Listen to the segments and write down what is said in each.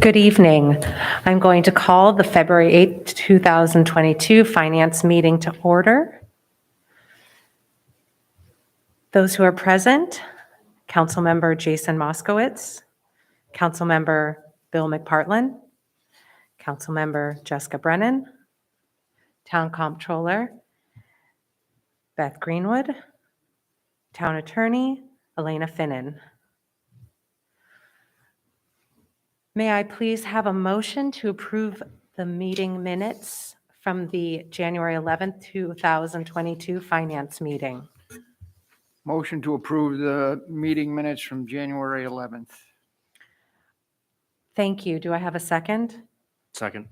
Good evening. I'm going to call the February 8th, 2022 Finance meeting to order. Those who are present, Councilmember Jason Moskowitz, Councilmember Bill McPartlin, Councilmember Jessica Brennan, Town Comptroller Beth Greenwood, Town Attorney Elena Finnan. May I please have a motion to approve the meeting minutes from the January 11th, 2022 Finance meeting? Motion to approve the meeting minutes from January 11th. Thank you. Do I have a second? Second.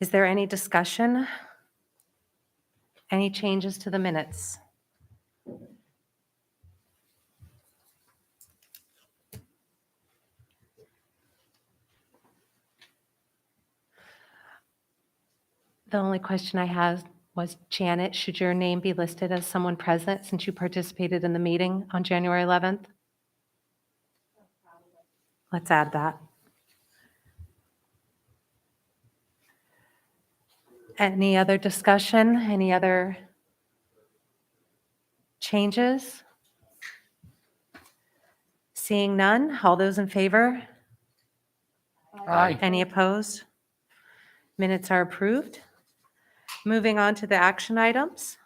Is there any discussion? Any changes to the minutes? The only question I had was, Janet, should your name be listed as someone present since you participated in the meeting on January 11th? Let's add that. Any other discussion? Any other changes? Seeing none, all those in favor? Aye. Any opposed? Minutes are approved. Moving on to the action items.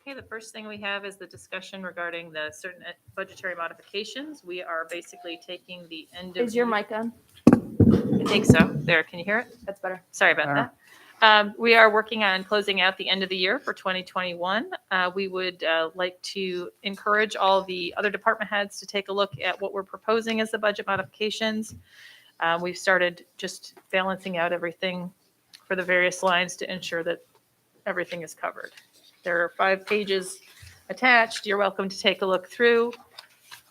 Okay, the first thing we have is the discussion regarding the certain budgetary modifications. We are basically taking the end of. Is your mic on? I think so. There, can you hear it? That's better. Sorry about that. We are working on closing out the end of the year for 2021. We would like to encourage all the other department heads to take a look at what we're proposing as the budget modifications. We've started just balancing out everything for the various lines to ensure that everything is covered. There are 5 pages attached. You're welcome to take a look through.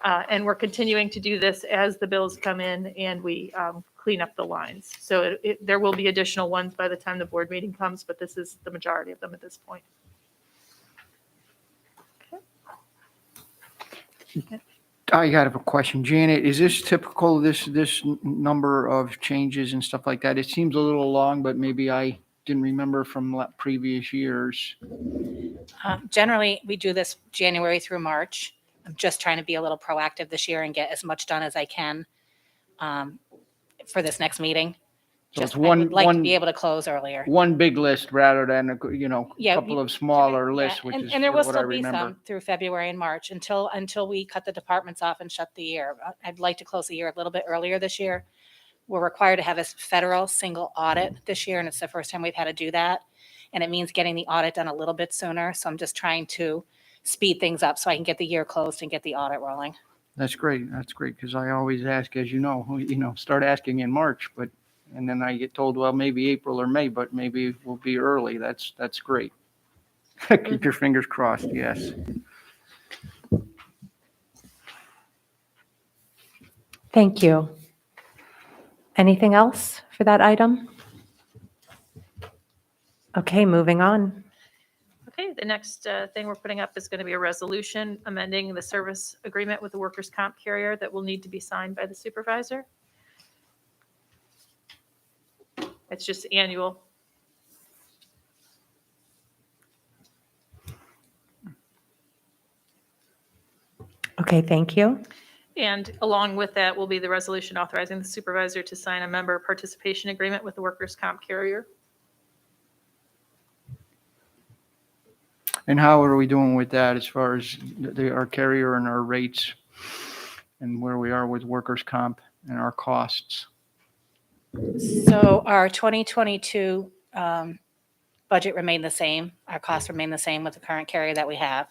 And we're continuing to do this as the bills come in and we clean up the lines. So there will be additional ones by the time the board meeting comes, but this is the majority of them at this point. I got a question. Janet, is this typical, this number of changes and stuff like that? It seems a little long, but maybe I didn't remember from previous years. Generally, we do this January through March. I'm just trying to be a little proactive this year and get as much done as I can for this next meeting. So it's I would like to one be able to close earlier. one big list rather than, a Yeah, couple of smaller Yeah, lists, which is and there will what I still be remember. some through February and March until we cut the departments off and shut the year. I'd like to close the year a little bit earlier this year. We're required to have a federal single audit this year, and it's the first time we've had to do that. And it means getting the audit done a little bit sooner. So I'm just trying to speed things up so I can get the year closed and get the audit rolling. That's great. That's great. Because I always ask, as you know, start asking in March, and then I get told, well, maybe April or May, but maybe we'll be early. That's great. Keep your fingers crossed. Yes. Thank you. Anything else for that item? Okay, moving on. Okay, the next thing we're putting up is going to be a resolution amending the service agreement with the workers' comp carrier that will need to be signed by the supervisor. It's just annual. Okay, thank you. And along with that will be the resolution authorizing the supervisor to sign a member participation agreement with the workers' comp carrier. And how are we doing with that as far as our carrier and our rates and where we are with workers' comp and our costs? So our 2022 budget remained the same. Our costs remain the same with the current carrier that we have.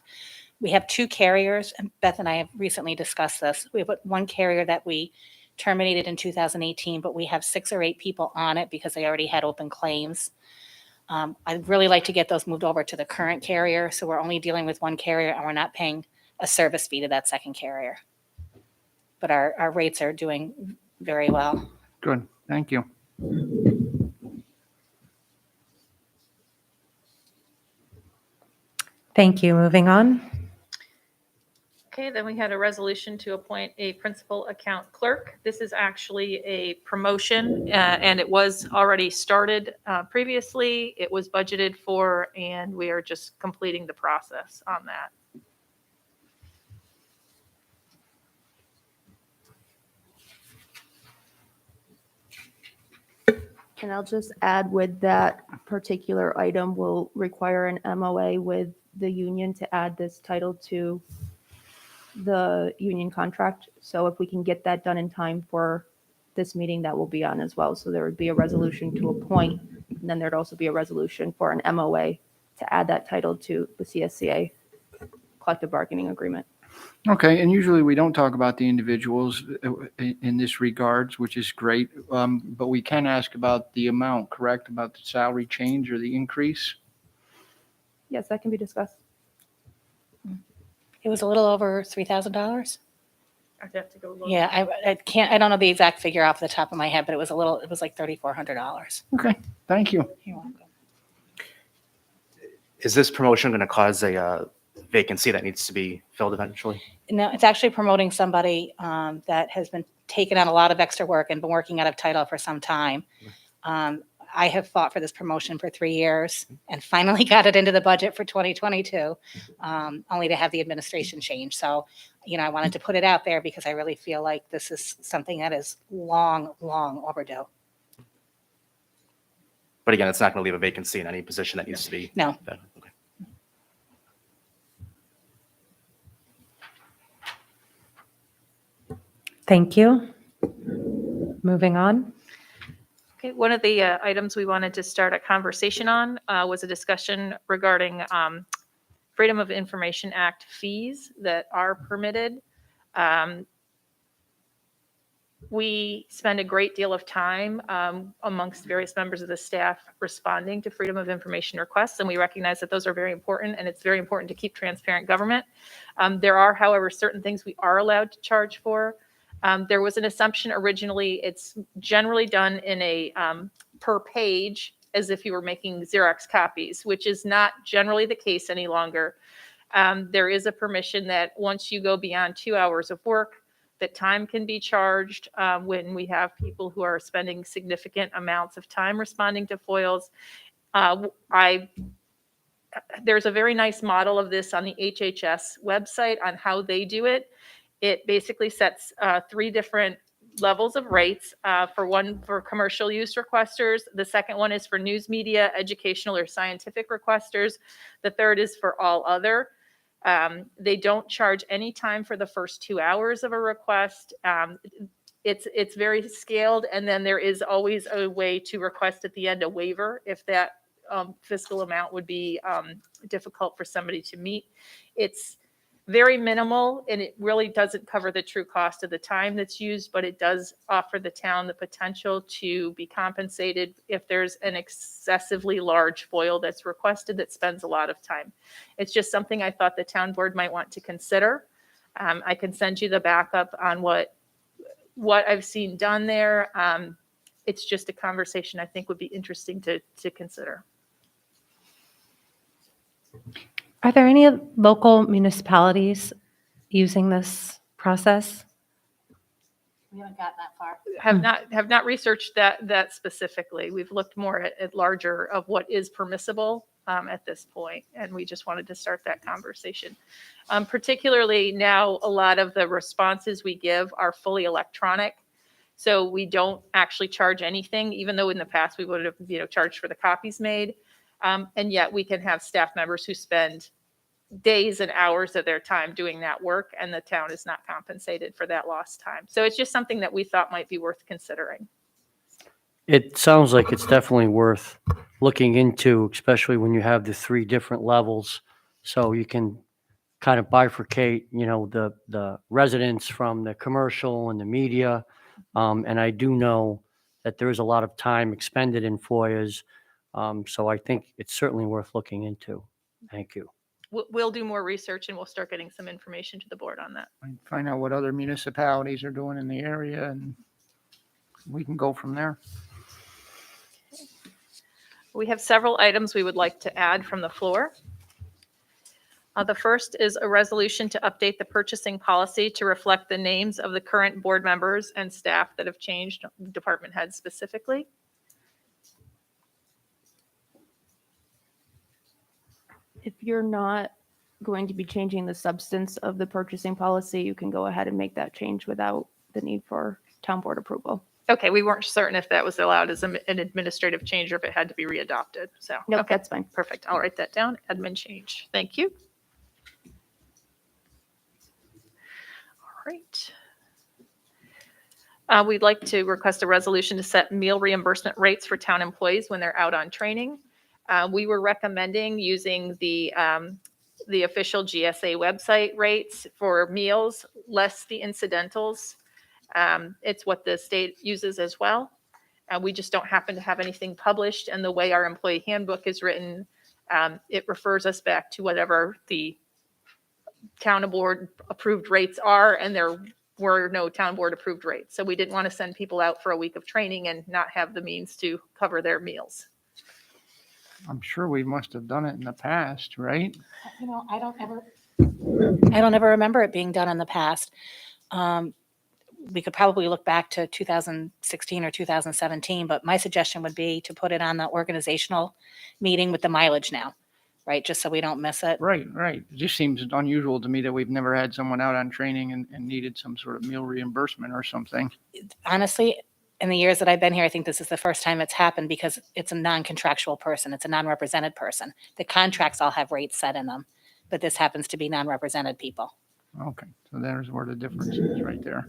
We have 2 carriers, and Beth and I have recently discussed this. We have one carrier that we terminated in 2018, but we have 6 or 8 people on it because they already had open claims. I'd really like to get those moved over to the current carrier, so we're only dealing with one carrier and we're not paying a service fee to that second carrier. But our rates are doing very well. Good. Thank you. Thank you. Moving on. Okay, then we had a resolution to appoint a principal account clerk. This is actually a promotion, and it was already started previously. It was budgeted for, and we are just completing the process on that. And I'll just add with that particular item will require an MOA with the union to add this title to the union contract. So if we can get that done in time for this meeting, that will be on as well. So there would be a resolution to appoint, and then there'd also be a resolution for an MOA to add that title to the CSCA collective bargaining agreement. Okay, and usually we don't talk about the individuals in this regards, which is great. But we can ask about the amount, correct? About the salary change or the increase? Yes, that can be discussed. It was a little over $3,000. I'd have to go look. Yeah, I don't know the exact figure off the top of my head, but it was like $3,400. Okay, thank you. You're welcome. Is this promotion going to cause a vacancy that needs to be filled eventually? No, it's actually promoting somebody that has been taking on a lot of extra work and been working out of title for some time. I have fought for this promotion for 3 years and finally got it into the budget for 2022, only to have the administration change. So, I wanted to put it out there because I really feel like this is something that is long, long overdue. But again, it's not going to leave a vacancy in any position that needs to be. No. filled. Okay. Thank you. Moving on. Okay, one of the items we wanted to start a conversation on was a discussion regarding Freedom of Information Act fees that are permitted. We spend a great deal of time amongst various members of the staff responding to Freedom of Information requests, and we recognize that those are very important, and it's very important to keep transparent government. There are, however, certain things we are allowed to charge for. There was an assumption originally, it's generally done in a per page, as if you were making Xerox copies, which is not generally the case any longer. There is a permission that once you go beyond 2 hours of work, that time can be charged when we have people who are spending significant amounts of time responding to FOILs. There's a very nice model of this on the HHS website on how they do it. It basically sets 3 different levels of rates. For commercial use requesters. The second one is for news media, educational, or scientific requesters. The third is for all other. They don't charge any time for the first 2 hours of a request. It's very scaled, and then there is always a way to request at the end a waiver if that fiscal amount would be difficult for somebody to meet. It's very minimal, and it really doesn't cover the true cost of the time that's used, but it does offer the town the potential to be compensated if there's an excessively large FOIL that's requested that spends a lot of time. It's just something I thought the town board might want to consider. I can send you the backup on what I've seen done there. It's just a conversation I think would be interesting to consider. Are there any local municipalities using this process? We haven't gotten that far. Have not researched that specifically. We've looked more at larger of what is permissible at this point, and we just wanted to start that conversation. Particularly now, a lot of the responses we give are fully electronic, so we don't actually charge anything, even though in the past we would have charged for the copies made. And yet we can have staff members who spend days and hours of their time doing that work, and the town is not compensated for that lost time. So it's just something that we thought might be worth considering. It sounds like it's definitely worth looking into, especially when you have the 3 different levels. So you can kind of bifurcate, the residents from the commercial and the media. And I do know that there is a lot of time expended in FOIAs. So I think it's certainly worth looking into. Thank you. We'll do more research, and we'll start getting some information to the board on that. Find out what other municipalities are doing in the area, and we can go from there. We have several items we would like to add from the floor. The first is a resolution to update the purchasing policy to reflect the names of the current board members and staff that have changed, department heads specifically. If you're not going to be changing the substance of the purchasing policy, you can go ahead and make that change without the need for town board approval. Okay, we weren't certain if that was allowed as an administrative change or if it had to be readopted, so. Nope, okay, that's fine. perfect. I'll write that down, admin change. Thank you. All right. We'd like to request a resolution to set meal reimbursement rates for town employees when they're out on training. We were recommending using the official GSA website rates for meals, less the incidentals. It's what the state uses as well. We just don't happen to have anything published, and the way our employee handbook is written, it refers us back to whatever the town board approved rates are, and there were no town board approved rates. So we didn't want to send people out for a week of training and not have the means to cover their meals. I'm sure we must have done it in the past, right? You know, I don't ever remember it being done in the past. We could probably look back to 2016 or 2017, but my suggestion would be to put it on the organizational meeting with the mileage now, right? Just so we don't miss it. Right. It just seems unusual to me that we've never had someone out on training and needed some sort of meal reimbursement or something. Honestly, in the years that I've been here, I think this is the first time it's happened because it's a non-contractual person. It's a non-represented person. The contracts all have rates set in them, but this happens to be non-represented people. Okay, so there's where the difference is right there.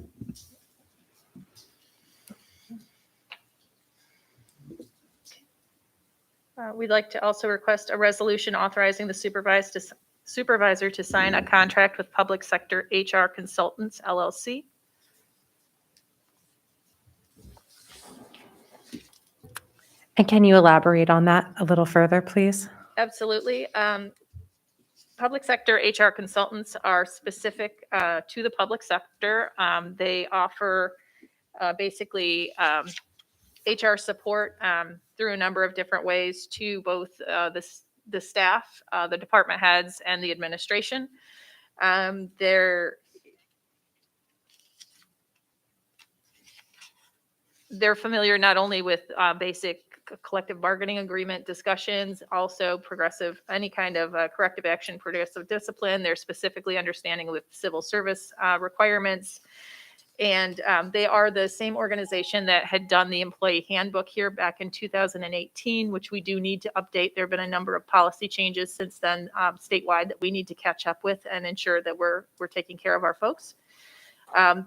We'd like to also request a resolution authorizing the supervisor to sign a contract with Public Sector HR Consultants, LLC. And can you elaborate on that a little further, please? Absolutely. Public sector HR consultants are specific to the public sector. They offer basically HR support through a number of different ways to both the staff, the department heads, and the administration. They're familiar not only with basic collective bargaining agreement discussions, also any kind of corrective action, progressive discipline. They're specifically understanding with civil service requirements. And they are the same organization that had done the employee handbook here back in 2018, which we do need to update. There have been a number of policy changes since then statewide that we need to catch up with and ensure that we're taking care of our folks.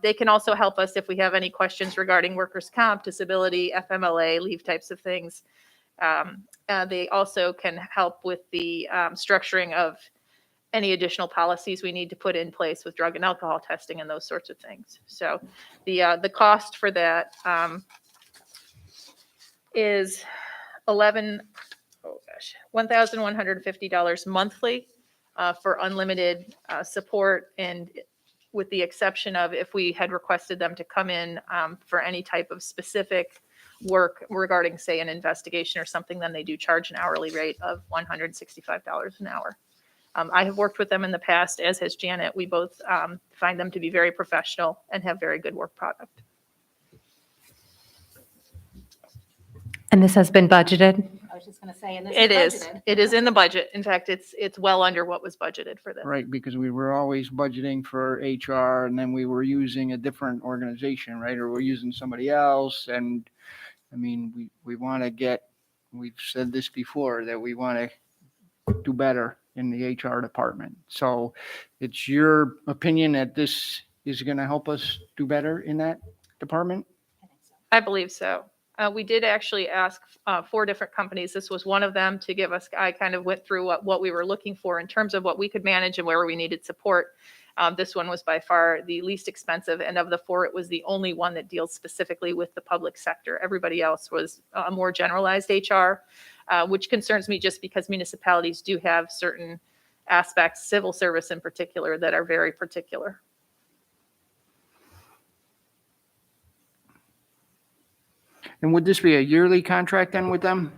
They can also help us if we have any questions regarding workers' comp, disability, FMLA, leave types of things. They also can help with the structuring of any additional policies we need to put in place with drug and alcohol testing and those sorts of things. So the cost for that is $1,150 monthly for unlimited support, and with the exception of if we had requested them to come in for any type of specific work regarding, say, an investigation or something, then they do charge an hourly rate of $165 an hour. I have worked with them in the past, as has Janet. We both find them to be very professional and have very good work product. And this has been budgeted? I was just going to say, and this It is is. budgeted. It is in the budget. In fact, it's well under what was budgeted for this. Right, because we were always budgeting for HR and then we were using a different organization, right? Or we're using somebody else. And I mean, we want to we've said this before, that we want to do better in the HR department. So it's your opinion that this is going to help us do better in that department? I believe so. We did actually ask 4 different companies. This was one of them to give us, I kind of went through what we were looking for in terms of what we could manage and where we needed support. This one was by far the least expensive. And of the 4, it was the only one that deals specifically with the public sector. Everybody else was a more generalized HR, which concerns me just because municipalities do have certain aspects, civil service in particular, that are very particular. And would this be a yearly contract then with them?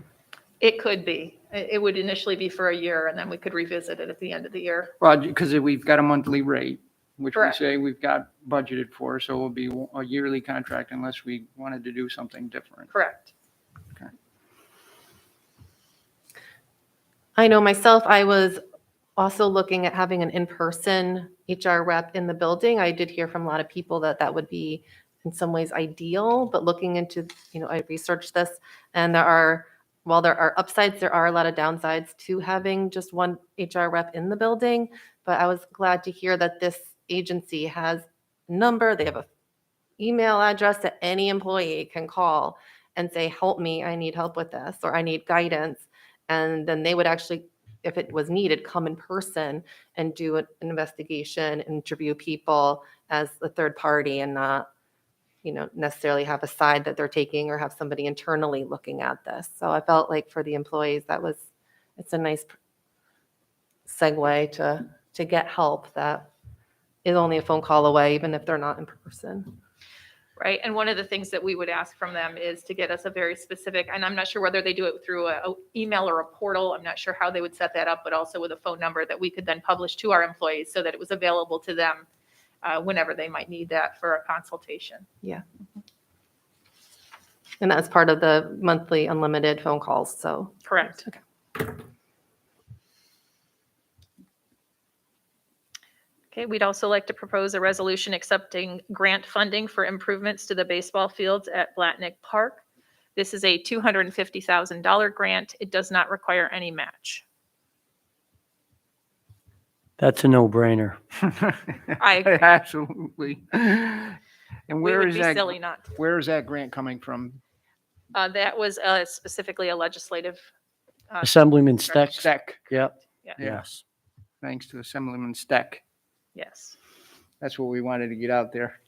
It could be. It would initially be for a year, and then we could revisit it at the end of the year. Well, because we've got a monthly rate, which we Correct. say we've got budgeted for, so it will be a yearly contract unless we wanted to do something different. Correct. I know myself, I was also looking at having an in-person HR rep in the building. I did hear from a lot of people that that would be in some ways ideal, but looking into, I researched this and while there are upsides, there are a lot of downsides to having just one HR rep in the building. But I was glad to hear that this agency has a number, they have a email address that any employee can call and say, help me, I need help with this, or I need guidance. And then they would actually, if it was needed, come in person and do an investigation, interview people as a third party and not, necessarily have a side that they're taking or have somebody internally looking at this. So I felt like for the employees, it's a nice segue to get help that is only a phone call away, even if they're not in person. Right. And one of the things that we would ask from them is to get us a very specific, and I'm not sure whether they do it through a email or a portal. I'm not sure how they would set that up, but also with a phone number that we could then publish to our employees so that it was available to them whenever they might need that for a consultation. And that's part of the monthly unlimited phone calls. So Correct. Okay, we'd also like to propose a resolution accepting grant funding for improvements to the baseball fields at Blatnick Park. This is a $250,000 grant. It does not require any match. That's a no-brainer. I agree. Absolutely. And We where would is be that, silly not to. where is that grant coming from? That was specifically a legislative. Assemblyman Steck? Steck. Yep. Yeah. Yes. Thanks to Assemblyman Steck. Yes. That's what we wanted to get out there.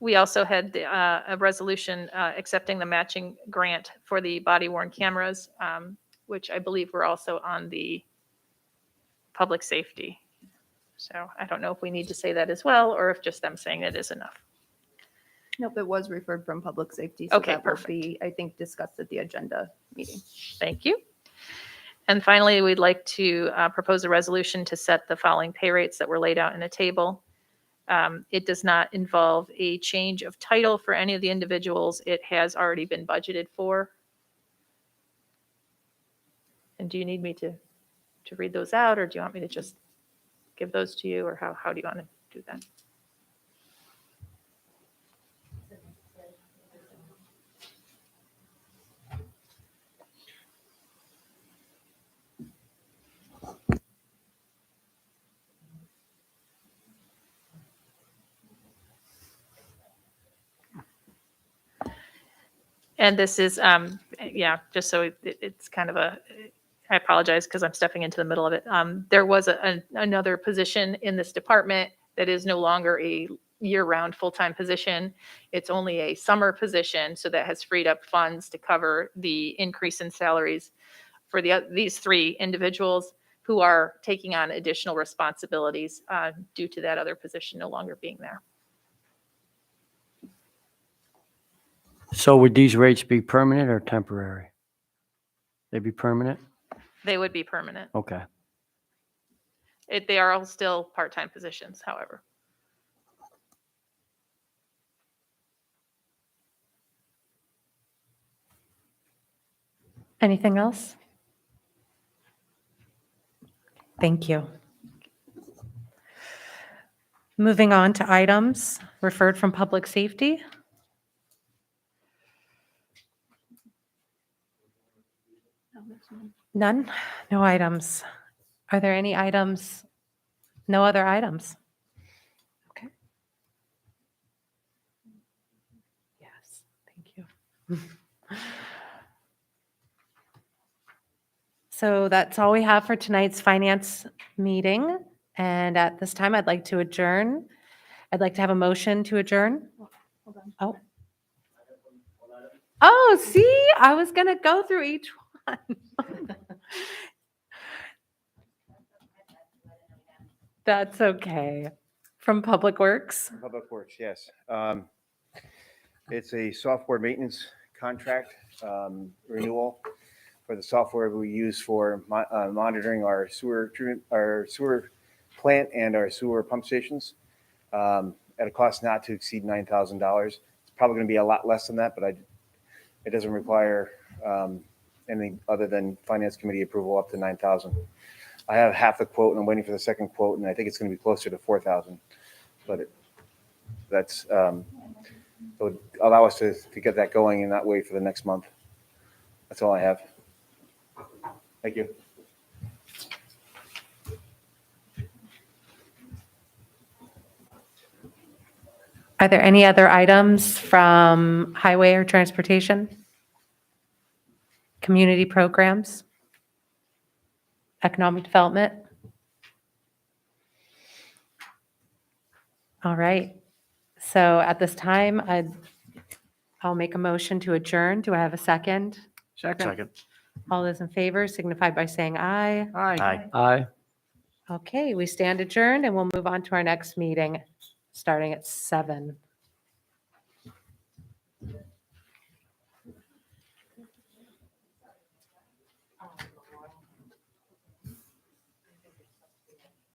We also had a resolution accepting the matching grant for the body worn cameras, which I believe were also on the public safety. So I don't know if we need to say that as well, or if just them saying it is enough. Nope, it was referred from public safety. So Okay, that will perfect. be, I think, discussed at the agenda meeting. Thank you. And finally, we'd like to propose a resolution to set the following pay rates that were laid out in a table. It does not involve a change of title for any of the individuals. It has already been budgeted for. And do you need me to read those out, or do you want me to just give those to you, or how do you want to do that? And this is, just so it's kind of I apologize because I'm stepping into the middle of it. There was another position in this department that is no longer a year-round full-time position. It's only a summer position, so that has freed up funds to cover the increase in salaries for these three individuals who are taking on additional responsibilities due to that other position no longer being there. So would these rates be permanent or temporary? They'd be permanent? They would be permanent. Okay. They are all still part-time positions, however. Anything else? Thank you. Moving on to items referred from public safety. None? No items. Are there any items? No other items? Okay. Yes, thank you. So that's all we have for tonight's finance meeting. And at this time, I'd like to adjourn. I'd like to have a motion to adjourn. Oh. Oh, see, I was going to go through each one. That's okay. From Public Works. Public Works, yes. It's a software maintenance contract renewal for the software we use for monitoring our sewer treatment, our sewer plant and our sewer pump stations at a cost not to exceed $9,000. It's probably going to be a lot less than that, but it doesn't require anything other than finance committee approval up to 9,000. I have half the quote and I'm waiting for the second quote, and I think it's going to be closer to 4,000. But that's it would allow us to get that going and not wait for the next month. That's all I have. Thank you. Are there any other items from highway or transportation? Community programs? Economic development? All right. So at this time, I'll make a motion to adjourn. Do I have a second? Second. All those in favor signify by saying aye. Aye. Aye. Okay, we stand adjourned and we'll move on to our next meeting, starting at 7.